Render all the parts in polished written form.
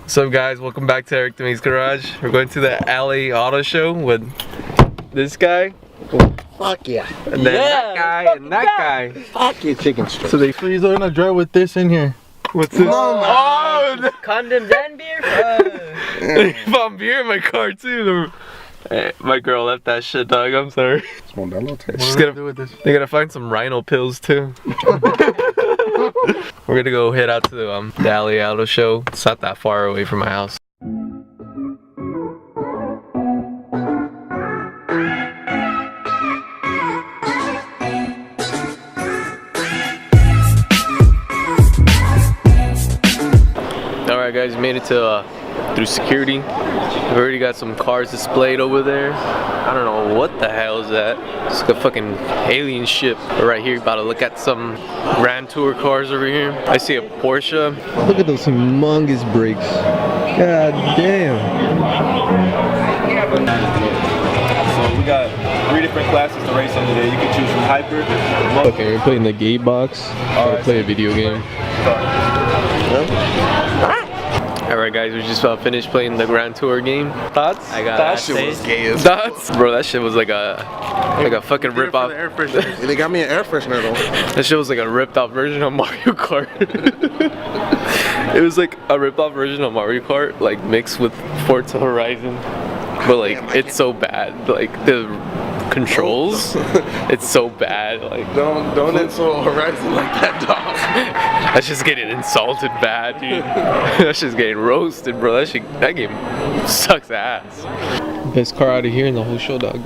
What's up, guys? Welcome back to Eric Demey's Garage. We're going to the LA Auto Show with this guy. Fuck yeah. And then that guy and that guy. Fuck you, chicken strip. So they freeze are gonna drive with this in here. What's this? Oh! Condoms and beer? They found beer in my car too. Hey, my girl left that shit, dog. I'm sorry. What She's gonna do with this? They're gonna find some rhino pills too. We're gonna go head out to the LA Auto Show. It's not that far away from my house. Alright guys, we made it to through security. We've already got some cars displayed over there. I don't know what the hell is that. It's like a fucking alien ship. We're right here about to look at some Grand Tour cars over here. I see a Porsche. Look at those humongous brakes. God damn. So we got 3 different classes to race under there. You can choose from hyper. Okay, we're playing the gay box. Gotta play a video game. Alright guys, we just finished playing the Grand Tour game. Thoughts? That shit was gay as Thoughts? Bro, that shit was like a fucking rip off. They got me an air freshener though. That shit was like a ripped off version of Mario Kart. It was like a ripped off version of Mario Kart, like mixed with Forza Horizon. But like, it's so bad. Like the controls, it's so bad. Like Don't insult Horizon like that, dog. that's just getting insulted bad, dude. That's just getting roasted, bro. That game sucks ass. Best car out of here in the whole show, dog.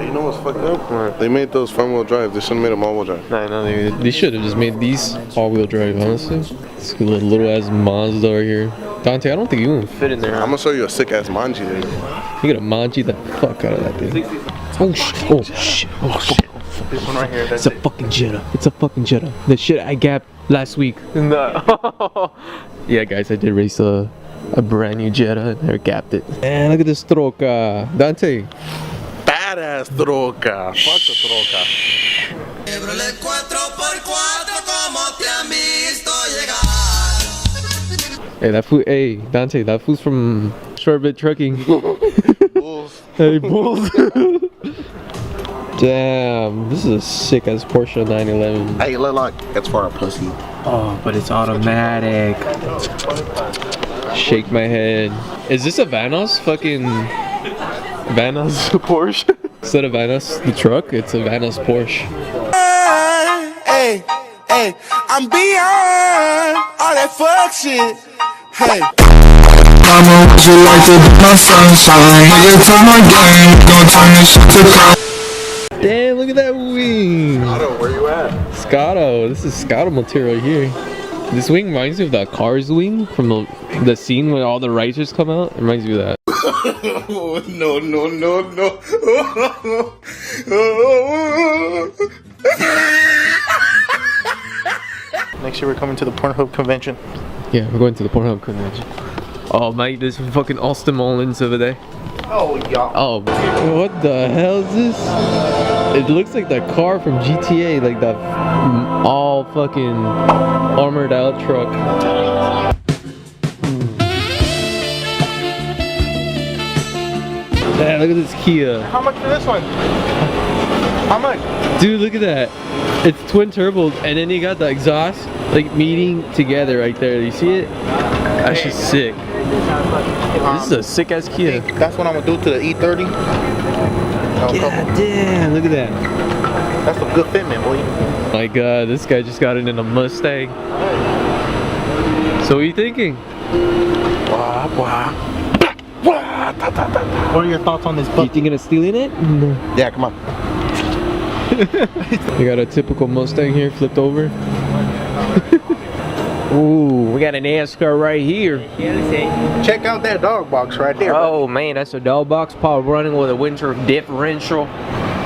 You know what's fucked up? They made those front wheel drive. They should have made them all wheel drive. I know They should have just made these all-wheel drive, honestly. This little ass Mazda over here. Dante, I don't think you even fit in there. I'm gonna show you a sick ass manji there. You gotta manji the fuck out of that thing. Oh shit! Oh shit! Oh shit! This one right here. It's a fucking Jetta. It's a fucking Jetta. The shit I gapped last week. No. Yeah, guys, I did race a brand new Jetta and I gapped it. And look at this troca, Dante. Badass troca. Fuck the troca. Hey, that food. Hey, Dante, that food's from Shortbit Trucking. Bulls. Hey, bulls. Damn, this is a sick ass Porsche 911. Hey, look, that's for a pussy. Oh, but it's automatic. Shake my head. Is this a Vanos? Fucking Vanos Porsche? Instead of Vanos the truck, it's a Vanos Porsche. Hey, hey, I'm beyond all that fuck shit. Hey. Mama, would you like to be my sunshine? Nigga, turn my game, don't turn this shit to crime. Damn, look at that wing. Otto, where you at? Scotto, this is Scotto material here. This wing reminds me of the Cars wing from the scene where all the racers come out. It reminds me of that. No. Next year we're coming to the Pornhub convention. Yeah, we're going to the Pornhub convention. Oh, mate, there's fucking Austin Mullins over there. Oh, yeah. Oh, what the hell is this? It looks like the car from GTA, like the all fucking armored out truck. Yeah, look at this Kia. How much for this one? How much? Dude, look at that. It's twin turbos, and then you got the exhaust like meeting together right there. You see it? That's just sick. This is a sick ass Kia. That's what I'm gonna do to the E30. God damn, look at that. That's a good fitment, boy. My god, this guy just got it in a Mustang. So what are you thinking? What are your thoughts on this You book? thinking of stealing it? No. Yeah, come on. We got a typical Mustang here flipped over. Ooh, we got an NASCAR right here. Check out that dog box right there. Oh man, that's a dog box power running with a winter differential.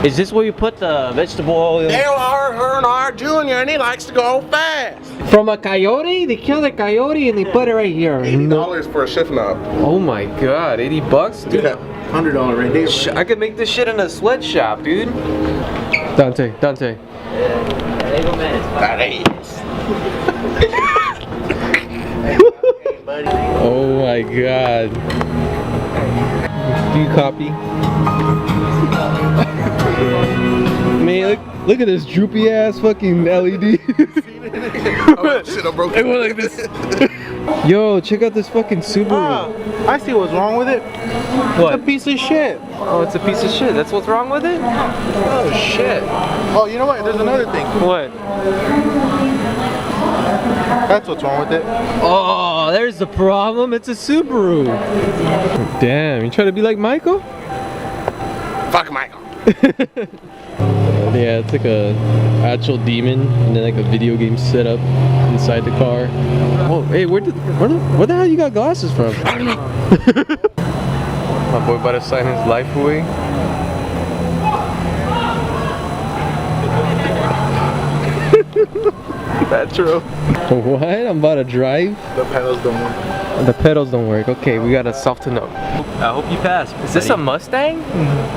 Is this where you put the vegetable oil in? Dale Earnhardt Jr. and he likes to go fast. From a coyote? They killed a coyote and they put it right here. $80 for a shift knob. Oh my god, 80 bucks? Dude, $100 right there. I could make this shit in a sweatshop, dude. Dante. That is. my god. Do you copy? Man, look at this droopy ass fucking LED. Oh, shit, I broke It went like this. Yo, check out this fucking Subaru. I see what's wrong with it. What? It's a piece of shit. Oh, it's a piece of shit. That's what's wrong with it? Oh shit. Oh, you know what? There's another thing. What? That's what's wrong with it. Oh, there's the problem. It's a Subaru. Damn, you trying to be like Michael? Fuck Michael. Yeah, it's like a actual demon and then like a video game setup inside the car. Oh, hey, where the hell you got glasses from? My boy about to sign his life away. Metro. What? I'm about to drive? The pedals don't work. The pedals don't work. Okay, we gotta soften up. I hope you pass. Is this a Mustang?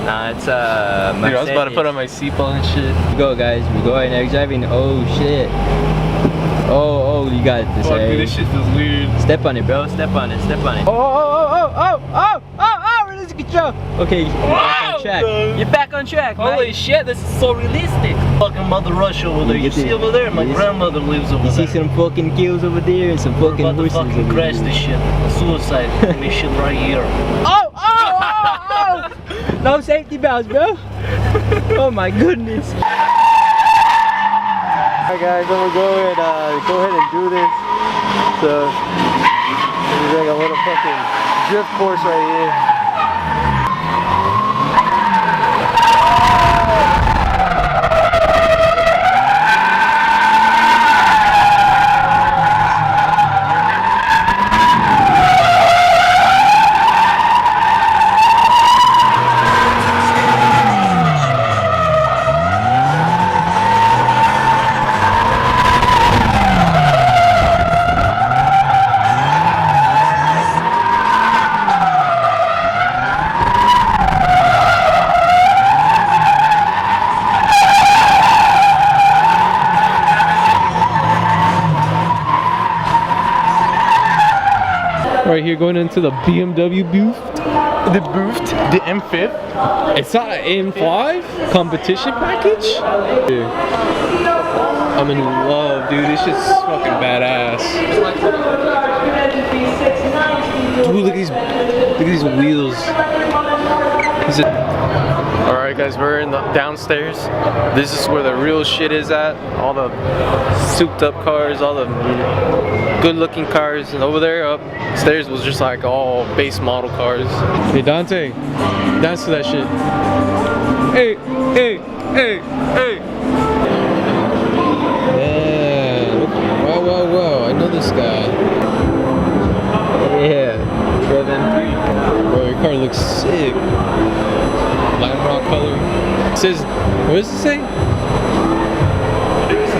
Nah, it's a Dude, I was about to put on my seatbelt and shit. Go, guys. We go ahead and driving. Oh shit. Oh, you got this. Fuck, dude, this shit feels weird. Step on it, bro. Step on it. Step on it. Release control. Okay, you're back on track. You're back on track, man. Holy shit, this is so realistic. Fucking Mother Russia over there. You see over there? My grandmother lives over You there. see some fucking kills over there and some We're fucking about to horses fucking over crash there. this shit. Suicide mission right here. Oh! No safety belts, bro. Oh my goodness. Alright guys, I'm gonna go ahead and do this. So there's like a little fucking drift course right here. Right here, going into the BMW booth. The M5. It's not an M5 competition package? Dude, I'm in love, dude. This shit's fucking badass. Dude, look at these wheels. Alright guys, we're in the downstairs. This is where the real shit is at. All the souped up cars, all the good looking cars. And over there upstairs was just like all base model cars. Hey Dante, dance to that shit. Hey. Yeah. Wow. I know this guy. Yeah, Trev M3. Bro, your car looks sick. Lime rock color. It says, what does it say?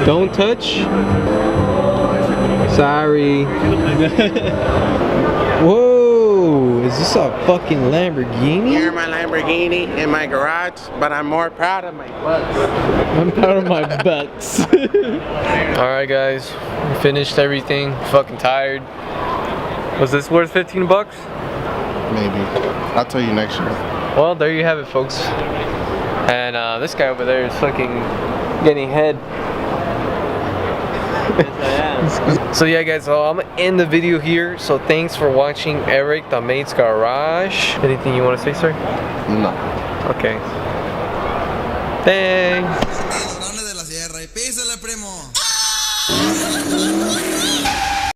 Don't touch. Sorry. Whoa, is this a fucking Lamborghini? Here's my Lamborghini in my garage, but I'm more proud of my butts. I'm proud of my butts. Alright guys, we finished everything. Fucking tired. Was this worth 15 bucks? Maybe. I'll tell you next year. Well, there you have it, folks. And this guy over there is fucking getting head. So yeah guys, so I'm gonna end the video here. So thanks for watching Eric the Mate's Garage. Anything you want to say, sir? No. Okay. Thanks. de la sierra y písale, primo.